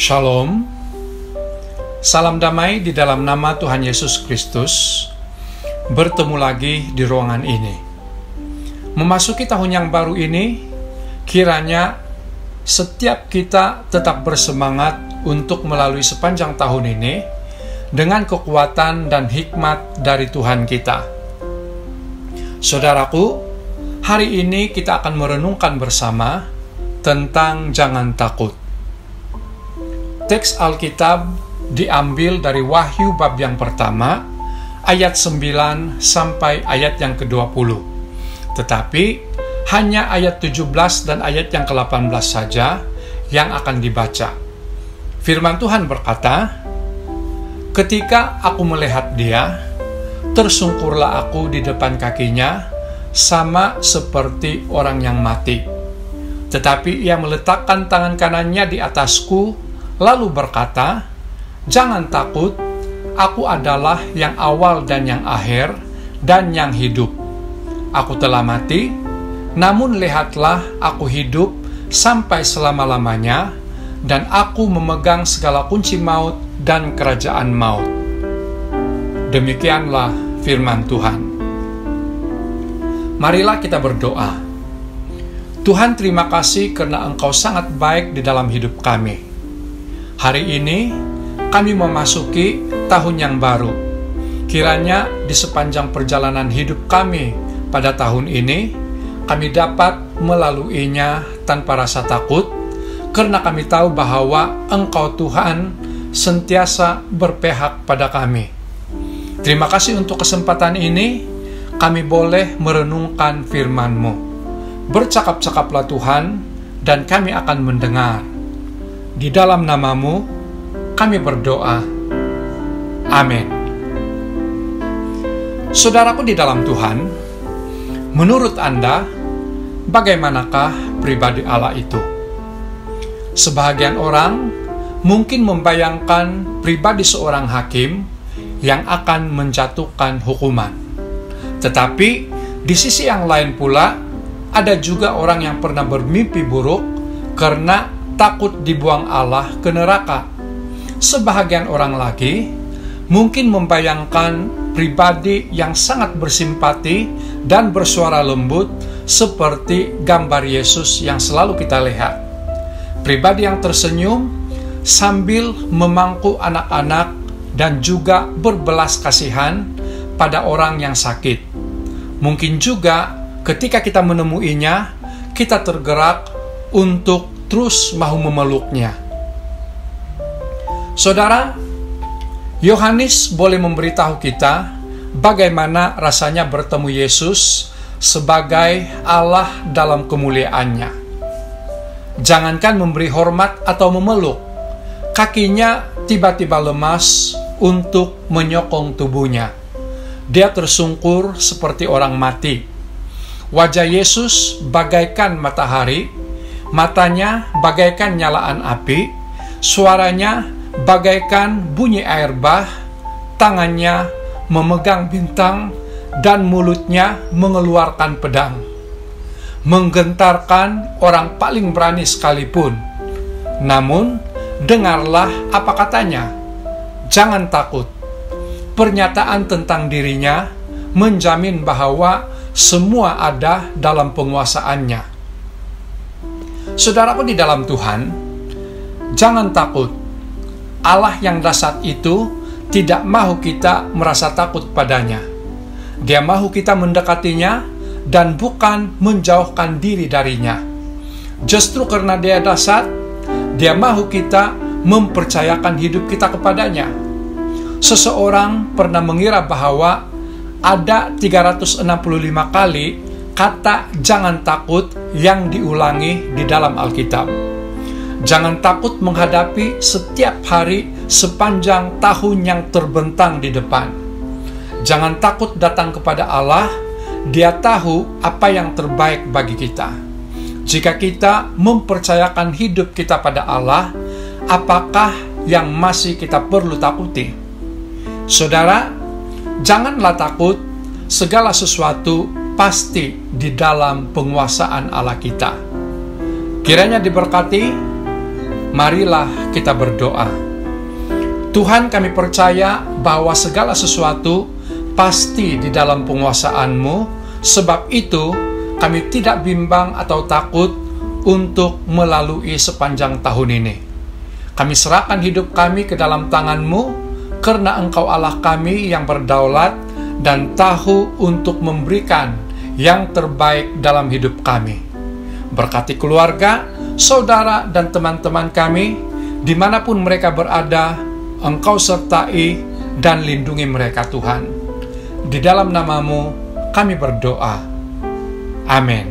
Shalom, salam damai di dalam nama Tuhan Yesus Kristus. Bertemu lagi di ruangan ini. Memasuki tahun yang baru ini, kiranya setiap kita tetap bersemangat untuk melalui sepanjang tahun ini dengan kekuatan dan hikmat dari Tuhan kita. Saudaraku, hari ini kita akan merenungkan bersama tentang jangan takut. Teks Alkitab diambil dari Wahyu bab yang pertama, ayat 9 sampai ayat yang ke-20. Tetapi hanya ayat 17 dan ayat yang ke-18 saja yang akan dibaca. Firman Tuhan berkata, "Ketika aku melihat dia, tersungkurlah aku di depan kakinya, sama seperti orang yang mati. Tetapi ia meletakkan tangan kanannya di atasku, lalu berkata, 'Jangan takut, aku adalah yang awal dan yang akhir, dan yang hidup. Aku telah mati, namun lihatlah aku hidup sampai selama-lamanya, dan aku memegang segala kunci maut dan kerajaan maut.'" Demikianlah firman Tuhan. Marilah kita berdoa. Tuhan, terima kasih karena Engkau sangat baik di dalam hidup kami. Hari ini kami memasuki tahun yang baru. Kiranya di sepanjang perjalanan hidup kami pada tahun ini, kami dapat melaluinya tanpa rasa takut, karena kami tahu bahwa Engkau Tuhan sentiasa berpihak pada kami. Terima kasih untuk kesempatan ini, kami boleh merenungkan firman-Mu. Bercakap-cakaplah Tuhan, dan kami akan mendengar. Di dalam nama-Mu, kami berdoa. Amin. Saudaraku di dalam Tuhan, menurut Anda, bagaimanakah pribadi Allah itu? Sebahagian orang mungkin membayangkan pribadi seorang hakim yang akan menjatuhkan hukuman. Tetapi di sisi yang lain pula, ada juga orang yang pernah bermimpi buruk karena takut dibuang Allah ke neraka. Sebahagian orang lagi mungkin membayangkan pribadi yang sangat bersimpati dan bersuara lembut seperti gambar Yesus yang selalu kita lihat. Pribadi yang tersenyum sambil memangku anak-anak dan juga berbelas kasihan pada orang yang sakit. Mungkin juga ketika kita menemuinya, kita tergerak untuk terus mau memeluknya. Saudara, Yohanes boleh memberitahu kita bagaimana rasanya bertemu Yesus sebagai Allah dalam kemuliaannya. Jangankan memberi hormat atau memeluk, kakinya tiba-tiba lemas untuk menyokong tubuhnya. Dia tersungkur seperti orang mati. Wajah Yesus bagaikan matahari, matanya bagaikan nyalaan api, suaranya bagaikan bunyi air bah, tangannya memegang bintang, dan mulutnya mengeluarkan pedang, menggentarkan orang paling berani sekalipun. Namun, dengarlah apa katanya, "Jangan takut." Pernyataan tentang dirinya menjamin bahwa semua ada dalam penguasaannya. Saudaraku di dalam Tuhan, jangan takut. Allah yang dahsyat itu tidak mahu kita merasa takut padanya. Dia mahu kita mendekatinya dan bukan menjauhkan diri darinya. Justru karena dia dahsyat, dia mahu kita mempercayakan hidup kita kepadanya. Seseorang pernah mengira bahwa ada 365 kali kata "jangan takut" yang diulangi di dalam Alkitab. Jangan takut menghadapi setiap hari sepanjang tahun yang terbentang di depan. Jangan takut datang kepada Allah, Dia tahu apa yang terbaik bagi kita. Jika kita mempercayakan hidup kita pada Allah, apakah yang masih kita perlu takuti? Saudara, janganlah takut, segala sesuatu pasti di dalam penguasaan Allah kita. Kiranya diberkati marilah kita berdoa. Tuhan, kami percaya bahwa segala sesuatu pasti di dalam penguasaan-Mu, sebab itu kami tidak bimbang atau takut untuk melalui sepanjang tahun ini. Kami serahkan hidup kami ke dalam tangan-Mu, karena Engkau Allah kami yang berdaulat dan tahu untuk memberikan yang terbaik dalam hidup kami. Berkati keluarga, saudara, dan teman-teman kami, dimanapun mereka berada, Engkau sertai dan lindungi mereka, Tuhan. Di dalam nama-Mu kami berdoa. Amin.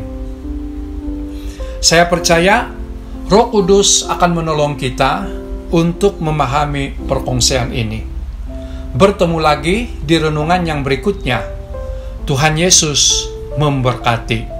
Saya percaya Roh Kudus akan menolong kita untuk memahami perkongsian ini. Bertemu lagi di renungan yang berikutnya. Tuhan Yesus memberkati.